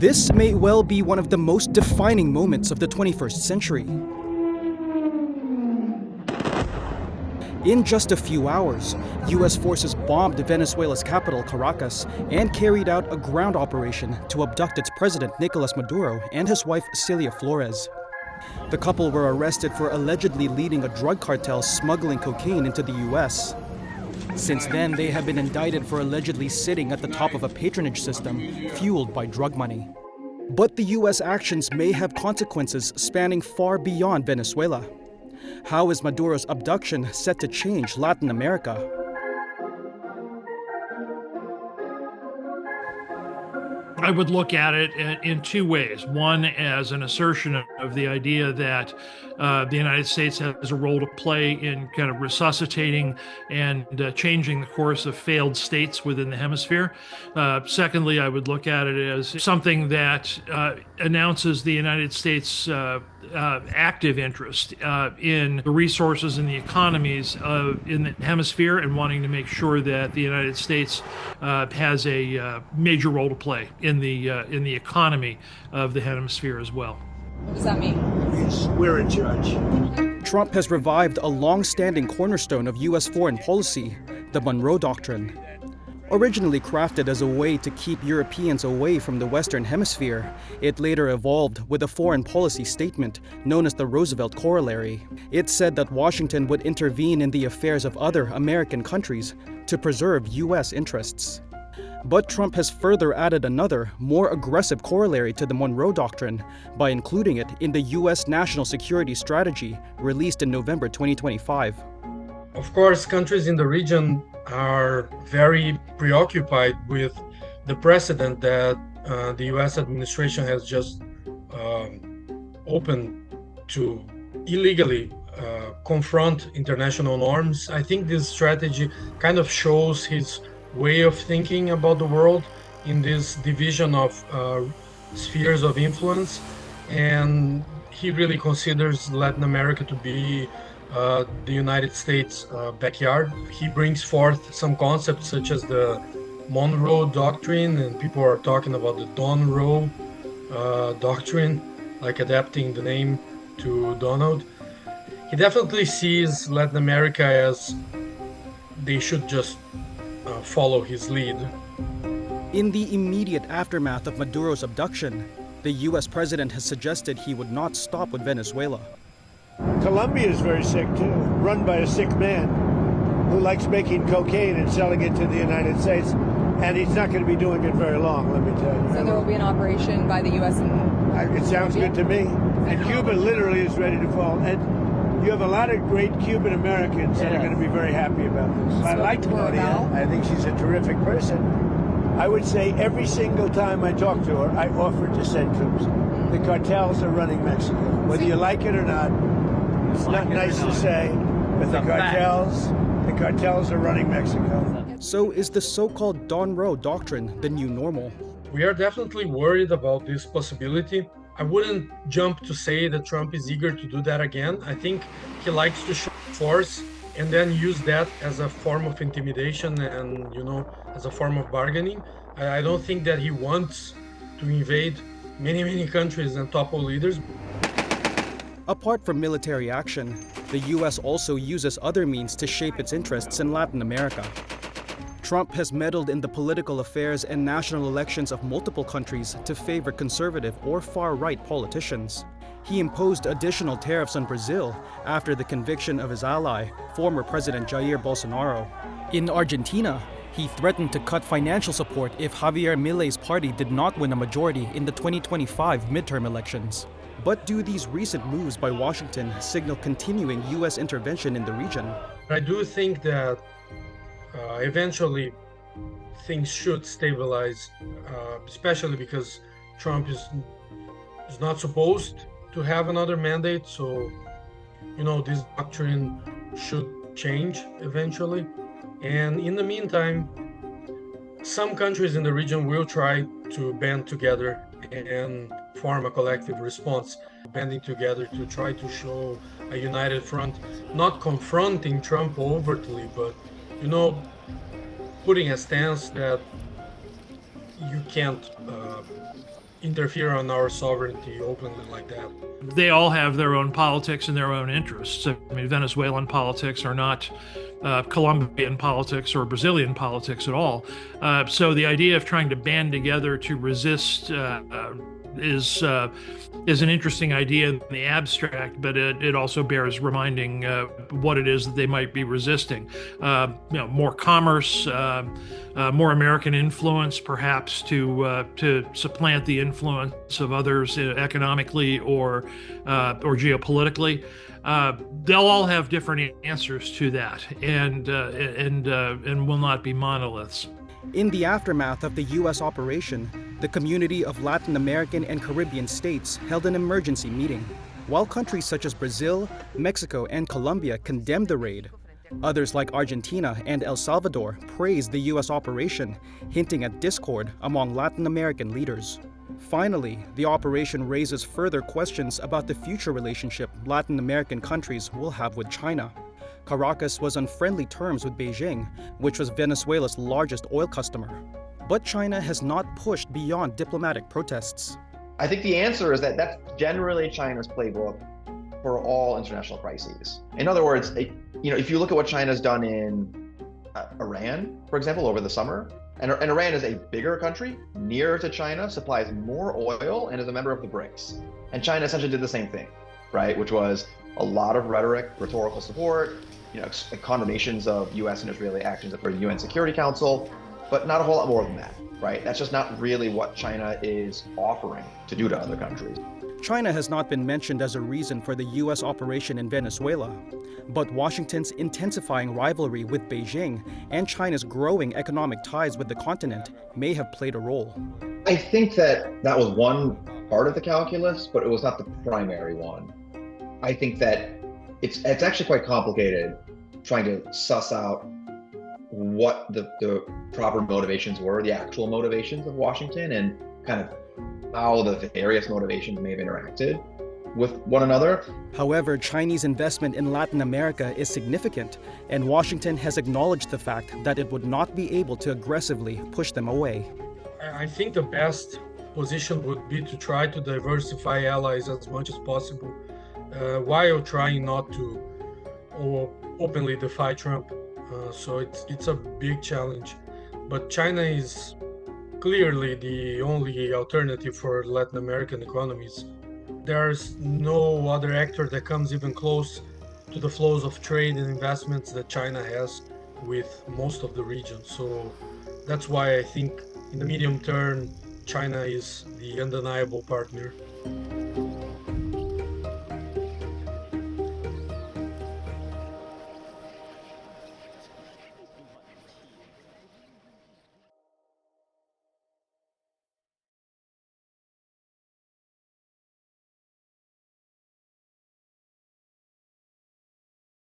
This may well be one of the most defining moments of the 21st century. In just a few hours, US forces bombed Venezuela's capital, Caracas, and carried out a ground operation to abduct its president, Nicolas Maduro, and his wife, Celia Flores. The couple were arrested for allegedly leading a drug cartel smuggling cocaine into the US. Since then, they have been indicted for allegedly sitting at the top of a patronage system fueled by drug money. But the US actions may have consequences spanning far beyond Venezuela. How is Maduro's abduction set to change Latin America? I would look at it in two ways. One, as an assertion of the idea that the United States has a role to play in kind of resuscitating and changing the course of failed states within the hemisphere. Secondly, I would look at it as something that announces the United States' active interest in the resources and the economies in the hemisphere, and wanting to make sure that the United States has a major role to play in the economy of the hemisphere as well. What does that mean? We're in charge. Trump has revived a long-standing cornerstone of US foreign policy, the Monroe Doctrine. Originally crafted as a way to keep Europeans away from the Western Hemisphere, it later evolved with a foreign policy statement known as the Roosevelt Corollary. It said that Washington would intervene in the affairs of other American countries to preserve US interests. But Trump has further added another, more aggressive corollary to the Monroe Doctrine by including it in the US National Security Strategy released in November 2025. Of course, countries in the region are very preoccupied with the precedent that the US administration has just opened to illegally confront international norms. I think this strategy kind of shows his way of thinking about the world in this division of spheres of influence, and he really considers Latin America to be the United States' backyard. He brings forth some concepts such as the Monroe Doctrine, and people are talking about the Monroe Doctrine, like adapting the name to Donald. He definitely sees Latin America as they should just follow his lead. In the immediate aftermath of Maduro's abduction, the US president has suggested he would not stop with Venezuela. Colombia is very sick too, run by a sick man who likes making cocaine and selling it to the United States, and he's not going to be doing it very long, let me tell you. So there will be an operation by the US and it sounds good to me. And Cuba literally is ready to fall. And you have a lot of great Cuban Americans that are going to be very happy about this. I like Claudia. I think she's a terrific person. I would say every single time I talk to her, I offer to send troops. The cartels are running Mexico. Whether you like it or not, it's not nice to say, but the cartels are running Mexico. So is the so-called Monroe Doctrine the new normal? We are definitely worried about this possibility. I wouldn't jump to say that Trump is eager to do that again. I think he likes to show force and then use that as a form of intimidation and, as a form of bargaining. I don't think that he wants to invade many countries and topple leaders. Apart from military action, the US also uses other means to shape its interests in Latin America. Trump has meddled in the political affairs and national elections of multiple countries to favor conservative or far-right politicians. He imposed additional tariffs on Brazil after the conviction of his ally, former President Jair Bolsonaro. In Argentina, he threatened to cut financial support if Javier Milei's party did not win a majority in the 2025 midterm elections. But do these recent moves by Washington signal continuing US intervention in the region? I do think that eventually things should stabilize, especially because Trump is not supposed to have another mandate. So, this doctrine should change eventually. And in the meantime, some countries in the region will try to band together and form a collective response, banding together to try to show a united front, not confronting Trump overtly, but putting a stance that you can't interfere on our sovereignty openly like that. They all have their own politics and their own interests. I mean, Venezuelan politics are not Colombian politics or Brazilian politics at all. So the idea of trying to band together to resist is an interesting idea in the abstract, but it also bears reminding what it is that they might be resisting. More commerce, more American influence, perhaps to supplant the influence of others economically or geopolitically. They'll all have different answers to that, and will not be monoliths. In the aftermath of the U.S. operation, the community of Latin American and Caribbean states held an emergency meeting. While countries such as Brazil, Mexico, and Colombia condemned the raid, others like Argentina and El Salvador praised the U.S. operation, hinting at discord among Latin American leaders. Finally, the operation raises further questions about the future relationship Latin American countries will have with China. Caracas was on friendly terms with Beijing, which was Venezuela's largest oil customer. But China has not pushed beyond diplomatic protests. I think the answer is that that's generally China's playbook for all international crises. In other words, if you look at what China's done in Iran, for example, over the summer, and Iran is a bigger country, nearer to China, supplies more oil, and is a member of the BRICS. And China essentially did the same thing, right? Which was a lot of rhetorical support, condemnations of U.S. and Israeli actions for the UN Security Council, but not a whole lot more than that, right? That's just not really what China is offering to do to other countries. China has not been mentioned as a reason for the U.S. operation in Venezuela, but Washington's intensifying rivalry with Beijing and China's growing economic ties with the continent may have played a role. I think that was one part of the calculus, but it was not the primary one. I think that it's actually quite complicated trying to suss out what the proper motivations were, the actual motivations of Washington, and kind of how the various motivations may have interacted with one another. However, Chinese investment in Latin America is significant, and Washington has acknowledged the fact that it would not be able to aggressively push them away. I think the best position would be to try to diversify allies as much as possible, while trying not to openly defy Trump. So it's a big challenge. But China is clearly the only alternative for Latin American economies. There's no other actor that comes even close to the flows of trade and investments that China has with most of the region. So that's why I think in the medium term, China is the undeniable partner.